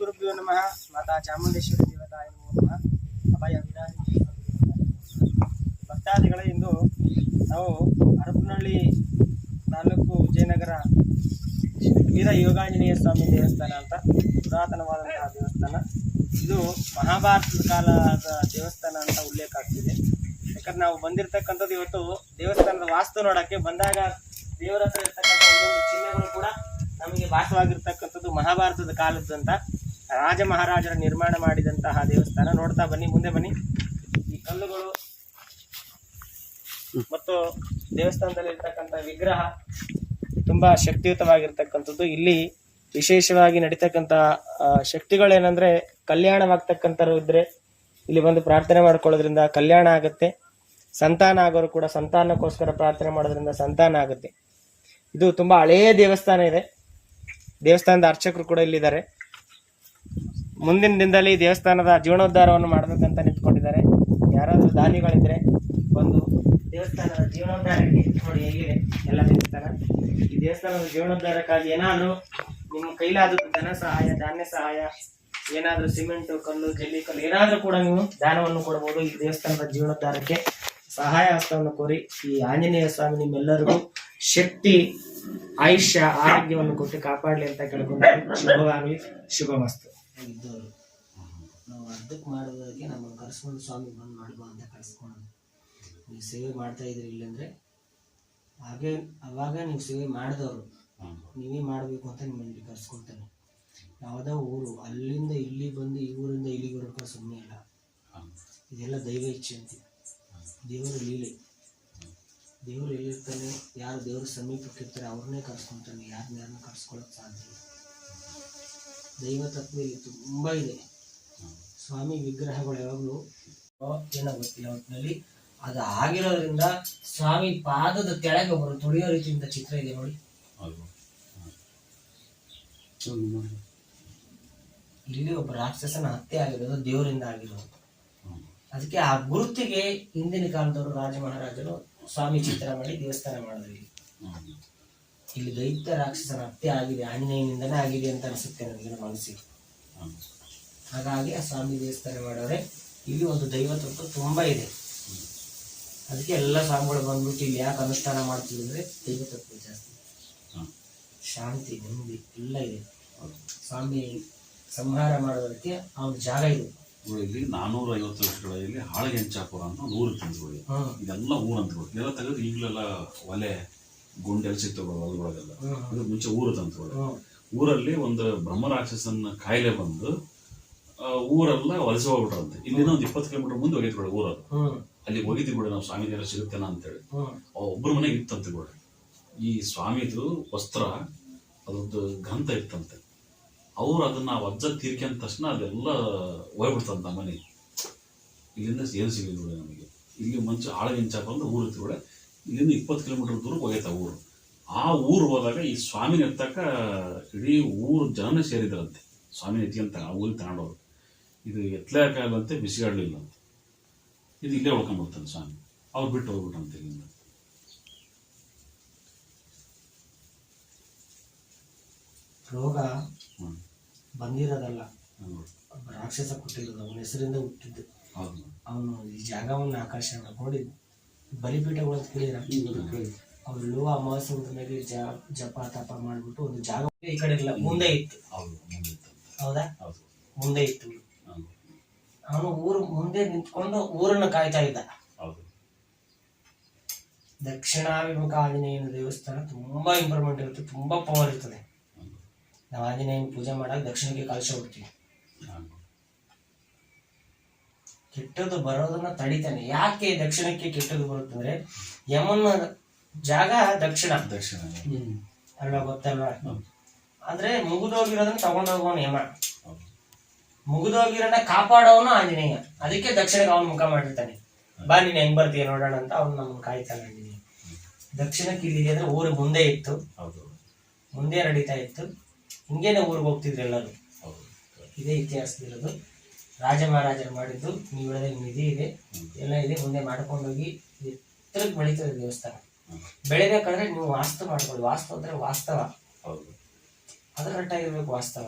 ಗುರುಭ್ಯೋ ನಮಃ. ಮಾತಾ ಚಾಮುಂಡೇಶ್ವರಿ ದೇವತಾಯ ನಮೋ ನಮಃ. ಅಭಯ ವಿರಾಜಿ ಭಕ್ತಾದಿಗಳ ಇಂದು ನಾವು ಹರಪನಹಳ್ಳಿ ತಾಲೂಕು ವಿಜಯನಗರ ವೀರ ಯೋಗಾಂಜನೇಯ ಸ್ವಾಮಿ ದೇವಸ್ಥಾನ ಅಂತ ಪುರಾತನವಾದಂತಹ ದೇವಸ್ಥಾನ. ಇದು ಮಹಾಭಾರತದ ಕಾಲದ ದೇವಸ್ಥಾನ ಅಂತ ಉಲ್ಲೇಖ ಆಗ್ತಿದೆ. ಯಾಕಂದ್ರೆ ನಾವು ಬಂದಿರತಕ್ಕಂಥದ್ದು ಇವತ್ತು ದೇವಸ್ಥಾನದ ವಾಸ್ತು ನೋಡಕ್ಕೆ ಬಂದಾಗ ದೇವರ ಹತ್ರ ಇರ್ತಕ್ಕಂಥ ಒಂದೊಂದು ಚಿಹ್ನೆಗಳು ಕೂಡ ನಮಗೆ ಭಾಸವಾಗಿರ್ತಕ್ಕಂಥದ್ದು ಮಹಾಭಾರತದ ಕಾಲದಂತ ರಾಜ ಮಹಾರಾಜರ ನಿರ್ಮಾಣ ಮಾಡಿದಂತಹ ದೇವಸ್ಥಾನ. ನೋಡ್ತಾ ಬನ್ನಿ, ಮುಂದೆ ಬನ್ನಿ. ಈ ಕಲ್ಲುಗಳು ಮತ್ತು ದೇವಸ್ಥಾನದಲ್ಲಿ ಇರ್ತಕ್ಕಂಥ ವಿಗ್ರಹ ತುಂಬಾ ಶಕ್ತಿಯುತವಾಗಿರ್ತಕ್ಕಂಥದ್ದು. ಇಲ್ಲಿ ವಿಶೇಷವಾಗಿ ನಡೀತಕ್ಕಂಥ ಶಕ್ತಿಗಳೇನಂದ್ರೆ, ಕಲ್ಯಾಣವಾಗ್ತಕ್ಕಂಥವ್ರು ಇದ್ರೆ ಇಲ್ಲಿ ಬಂದು ಪ್ರಾರ್ಥನೆ ಮಾಡ್ಕೊಳ್ಳೋದ್ರಿಂದ ಕಲ್ಯಾಣ ಆಗುತ್ತೆ. ಸಂತಾನ ಆಗೋರು ಕೂಡ ಸಂತಾನಕ್ಕೋಸ್ಕರ ಪ್ರಾರ್ಥನೆ ಮಾಡೋದ್ರಿಂದ ಸಂತಾನ ಆಗುತ್ತೆ. ಇದು ತುಂಬಾ ಹಳೆಯ ದೇವಸ್ಥಾನ ಇದೆ. ದೇವಸ್ಥಾನದ ಅರ್ಚಕರು ಕೂಡ ಇಲ್ಲಿದ್ದಾರೆ. ಮುಂದಿನ ದಿನದಲ್ಲಿ ದೇವಸ್ಥಾನದ ಜೀರ್ಣೋದ್ಧಾರವನ್ನು ಮಾಡಬೇಕಂತ ನಿಂತ್ಕೊಂಡಿದ್ದಾರೆ. ಯಾರಾದರೂ ದಾನಿಗಳಿದ್ರೆ ಬಂದು ದೇವಸ್ಥಾನದ ಜೀರ್ಣೋದ್ಧಾರಕ್ಕೆ ನೋಡಿ ಹೇಗಿದೆ ಎಲ್ಲ ದೇವಸ್ಥಾನ. ಈ ದೇವಸ್ಥಾನದ ಜೀರ್ಣೋದ್ಧಾರಕ್ಕಾಗಿ ಏನಾದರೂ ನಿಮ್ಮ ಕೈಲಾದದ್ದು ಧನ ಸಹಾಯ, ಧಾನ್ಯ ಸಹಾಯ, ಏನಾದರೂ ಸಿಮೆಂಟ್ ಕಲ್ಲು, ಜಲ್ಲಿ ಕಲ್ಲು ಏನಾದರೂ ಕೂಡ ನೀವು ದಾನವನ್ನು ಕೊಡಬಹುದು. ಈ ದೇವಸ್ಥಾನದ ಜೀರ್ಣೋದ್ಧಾರಕ್ಕೆ ಸಹಾಯ ಹಸ್ತವನ್ನು ಕೋರಿ ಈ ಆಂಜನೇಯ ಸ್ವಾಮಿ ನಿಮ್ಮೆಲ್ಲರಿಗೂ ಶಕ್ತಿ, ಆಯುಷ್ಯ, ಆರೋಗ್ಯವನ್ನು ಕೊಟ್ಟು ಕಾಪಾಡಲಿ ಅಂತ ಕೇಳ್ಕೊಂಡು ಶುಭವಾಗಲಿ, ಶುಭಮಸ್ತು. ಇದ್ದವರು ನಾವು ಅರ್ಧಕ್ಕೆ ಮಾಡೋದಕ್ಕೆ ನಮ್ಮನ್ನು ಕರೆಸ್ಕೊಂಡು ಸ್ವಾಮಿ ಬಂದು ಮಾಡುವ ಅಂತ ಕರೆಸ್ಕೊಂಡು ನೀವು ಸೇವೆ ಮಾಡ್ತಾ ಇದ್ರಿ. ಇಲ್ಲಂದ್ರೆ ಹಾಗೆ ಅವಾಗ ನೀವು ಸೇವೆ ಮಾಡಿದವರು ನೀವೇ ಮಾಡಬೇಕು ಅಂತ ನಿಮ್ಮಲ್ಲಿ ಕರೆಸ್ಕೊಳ್ತಾನೆ. ಯಾವುದೋ ಊರು ಅಲ್ಲಿಂದ ಇಲ್ಲಿ ಬಂದು ಈ ಊರಿಂದ ಇಲ್ಲಿಗೆ ಬರೋಕೆ ಸುಮ್ಮನೆ ಇಲ್ಲ. ಇದೆಲ್ಲ ದೈವ ಇಚ್ಛೆ ಅಂತ, ದೇವರ ಲೀಲೆ. ದೇವರು ಎಲ್ಲಿರ್ತಾನೆ, ಯಾರು ದೇವ್ರ ಸಮೀಪಕ್ಕೆ ಇರ್ತಾರೆ ಅವ್ರನ್ನೇ ಕರ್ಸ್ಕೊತಾನೆ. ಯಾರನ್ನ ಕರ್ಸ್ಕೊಳಕ್ ಸಾಧ್ಯ ಇಲ್ಲ. ದೈವ ತತ್ವ ಇಲ್ಲಿ ತುಂಬಾ ಇದೆ. ಸ್ವಾಮಿ ವಿಗ್ರಹಗಳು ಯಾವಾಗಲೂ ಏನೋ ಗೊತ್ತಿಲ್ಲ, ಒಟ್ಟಿನಲ್ಲಿ ಅದು ಆಗಿರೋದ್ರಿಂದ ಸ್ವಾಮಿ ಪಾದದ ಕೆಳಗೆ ಒಬ್ಬರು ತುಳಿಯೋ ರೀತಿಯಿಂದ ಚಿತ್ರ ಇದೆ ನೋಡಿ. ಇಲ್ಲಿ ಒಬ್ಬ ರಾಕ್ಷಸನ ಹತ್ಯೆ ಆಗಿರೋದು ದೇವರಿಂದ ಆಗಿರೋದು. ಅದಕ್ಕೆ ಆ ಗುರುತಿಗೆ ಹಿಂದಿನ ಕಾಲದವರು ರಾಜ ಮಹಾರಾಜರು ಸ್ವಾಮಿ ಚಿತ್ರ ಮಾಡಿ ದೇವಸ್ಥಾನ ಮಾಡಿದ್ರು. ಇಲ್ಲಿ ದೈತ್ಯ ರಾಕ್ಷಸನ ಹತ್ಯೆ ಆಗಿದೆ, ಆಂಜನೇಯನಿಂದನೇ ಆಗಿದೆ ಅಂತ ಅನಿಸುತ್ತೆ ನನಗೆ, ನಮ್ಮ ಮನಸ್ಸಿಗೆ. ಹಾಗಾಗಿ ಆ ಸ್ವಾಮಿ ದೇವಸ್ಥಾನ ಮಾಡೋರೆ. ಇಲ್ಲಿ ಒಂದು ದೈವ ತತ್ವ ತುಂಬಾ ಇದೆ. ಅದಕ್ಕೆ ಎಲ್ಲ ಸ್ವಾಮಿಗಳು ಬಂದ್ಬಿಟ್ಟು ಇಲ್ಲಿ ಯಾಕೆ ಅನುಷ್ಠಾನ ಮಾಡ್ತೀವಿ ಅಂದ್ರೆ ದೈವ ತತ್ವ ಜಾಸ್ತಿ, ಶಾಂತಿ, ನೆಮ್ಮದಿ ಎಲ್ಲ ಇದೆ. ಸ್ವಾಮಿ ಸಂಹಾರ ಮಾಡೋದಕ್ಕೆ ಆ ಒಂದು ಜಾಗ ಇದೆ. ಇಲ್ಲಿ 450 ವರ್ಷಗಳಲ್ಲಿ ಹಾಳಗೆಂಚಾಪುರ ಅಂತ ಒಂದು ಊರು ತಂದ್ಕೊಳ್ಳಿ. ಇದೆಲ್ಲ ಊರು ಅಂತಕೊಳ್ಳಿ. ಇದೆಲ್ಲ ತೆಗೆದು ಈಗಲೆಲ್ಲ ಒಲೆ ಗುಂಡೆಲ್ಲ ಸಿಗ್ತವೆ ಹೊಲಗಳಾಗೆಲ್ಲ. ಇದು ಮುಂಚೆ ಊರು ತಂದ್ಕೊಳ್ಳಿ. ಊರಲ್ಲಿ ಒಂದು ಬ್ರಹ್ಮರಾಕ್ಷಸನ ಕಾಯಿಲೆ ಬಂದು ಊರೆಲ್ಲ ವಲಸೆ ಹೋಗ್ಬಿಟ್ರಂತೆ. ಇಲ್ಲಿಂದ ಒಂದು 20 ಕಿಲೋಮೀಟರ್ ಮುಂದೆ ಹೋಗಿದ್ಕೊಳ್ಳಿ ಊರದು. ಅಲ್ಲಿ ಹೋಗಿದ್ವಿ ಕೂಡ ನಾವು ಸ್ವಾಮಿ ದೇವರ ಸಿಗುತ್ತೇನ ಅಂತೇಳಿ. ಒಬ್ಬರ ಮನೆಗೆ ಇತ್ತಂತೆ ಕೂಡ. ಈ ಸ್ವಾಮಿದು ವಸ್ತ್ರ ಅದೊಂದು ಗ್ರಂಥ ಇತ್ತಂತೆ. ಅವ್ರು ಅದನ್ನ ವಜ್ಜ ತೀರ್ಕೊಂಡ ತಕ್ಷಣ ಅದೆಲ್ಲ ಹೋಗ್ಬಿಡ್ತಂತ ನಮ್ಮ ಮನೆಗೆ. ಇಲ್ಲಿಂದ ಏನು ಸಿಗಲಿಲ್ಲ ನಮಗೆ. ಇಲ್ಲಿ ಮುಂಚೆ ಆಳಗಿಂಚಾಪ ಅಂತ ಊರು ಇತ್ತು. ಇಲ್ಲಿಂದ 20 ಕಿಲೋಮೀಟರ್ ದೂರ ಹೋಗೈತ ಊರು. ಆ ಊರು ಹೋದಾಗ ಈ ಸ್ವಾಮಿನ ಎತ್ತಕ ಇಡೀ ಊರು ಜನನೇ ಸೇರಿದ್ರಂತೆ. ಸ್ವಾಮಿನ ಎತ್ತಿ ಆ ಊರಿಗೆ ತಗೊಂಡವ್ರು. ಇದು ಎತ್ತಲೇಕಾಗಲ್ಲಂತೆ, ಬಿಸಿಗಾಡ್ಲಿಲ್ಲ ಅಂತ. ಇದು ಇಲ್ಲೇ ಉಳ್ಕೊಂಡ್ಬಿಡ್ತಾನೆ ಸ್ವಾಮಿ. ಅವ್ರು ಬಿಟ್ಟು ಹೋಗ್ಬಿಟ್ಟಂತೆ ಇಲ್ಲಿಂದ. ರೋಗ ಬಂದಿರೋದಲ್ಲ, ರಾಕ್ಷಸ ಕೊಟ್ಟಿರೋದು. ಅವನ ಹೆಸರಿಂದ ಹುಟ್ಟಿದ್ದು. ಅವನು ಈ ಜಾಗವನ್ನು ಆಕರ್ಷಣೆ ಮಾಡಿ ಬಲಿಪೀಠಗಳು ಕೇಳಿರ. ಅವ್ರು ಅಮಾವಾಸ್ಯೆ ಮೇಲೆ ಜಪ ತಪ ಮಾಡ್ಬಿಟ್ಟು ಒಂದು ಜಾಗ ಈ ಕಡೆ ಇಲ್ಲ, ಮುಂದೆ ಇತ್ತು. ಹೌದಾ, ಮುಂದೆ ಇತ್ತು. ಅವನು ಊರು ಮುಂದೆ ನಿಂತ್ಕೊಂಡು ಊರನ್ನು ಕಾಯ್ತಾ ಇದ್ದ. ದಕ್ಷಿಣಾಭಿಮುಖ ಆಂಜನೇಯನ ದೇವಸ್ಥಾನ ತುಂಬಾ ಇಂಪ್ರೂವ್ಮೆಂಟ್ ಇರುತ್ತೆ, ತುಂಬಾ ಪವರ್ ಇರ್ತದೆ. ನಾವು ಆಂಜನೇಯನ ಪೂಜೆ ಮಾಡಾಗ ದಕ್ಷಿಣಕ್ಕೆ ಕಲಶ ಹೋಗ್ತೀವಿ. ಕೆಟ್ಟದ್ದು ಬರೋದನ್ನ ತಡಿತಾನೆ. ಯಾಕೆ ದಕ್ಷಿಣಕ್ಕೆ ಕೆಟ್ಟದ್ದು ಬರುತ್ತಂದ್ರೆ, ಯಮನ ಜಾಗ ದಕ್ಷಿಣ ಅಲ್ವಾ, ಗೊತ್ತಲ್ವಾ? ಅಂದ್ರೆ ಮುಗಿದೋಗಿರೋದನ್ನ ತಗೊಂಡೋಗೋನು ಯಮ, ಮುಗಿದೋಗಿರೋನ ಕಾಪಾಡೋನು ಆಂಜನೇಯ. ಅದಕ್ಕೆ ದಕ್ಷಿಣಕ್ಕೆ ಅವನು ಮುಖ ಮಾಡಿರ್ತಾನೆ. ಬಾ ನೀನ್ ಹೆಂಗ್ ಬರ್ತೀಯ ನೋಡೋಣ ಅಂತ ಅವನು ನಮ್ಮನ್ನು ಕಾಯ್ತಾನೆ ಆಂಜನೇಯ. ದಕ್ಷಿಣಕ್ಕೆ ಇಲ್ಲಿ ಅಂದ್ರೆ ಊರು ಮುಂದೆ ಇತ್ತು, ಮುಂದೆ ನಡೀತಾ ಇತ್ತು. ಹಿಂಗೇನೆ ಊರಿಗೆ ಹೋಗ್ತಿದ್ರು ಎಲ್ಲರೂ. ಇದೇ ಇತಿಹಾಸದಿರೋದು. ರಾಜ ಮಹಾರಾಜರು ಮಾಡಿದ್ದು. ನೀವು ಹೇಳಿದ್ರೆ ನಿಧಿ ಇದೆ, ಎಲ್ಲ ಇದೆ. ಮುಂದೆ ಮಾಡ್ಕೊಂಡೋಗಿ ಎತ್ತರಕ್ಕೆ ಬೆಳೀತದೆ ದೇವಸ್ಥಾನ. ಬೆಳಿಬೇಕಾದ್ರೆ ನೀವು ವಾಸ್ತು ಮಾಡ್ಕೊಳ್ಳಿ. ವಾಸ್ತು ಅಂದ್ರೆ ವಾಸ್ತವ, ಅದರ ರಟ್ಟಾಗಿರ್ಬೇಕು ವಾಸ್ತವ.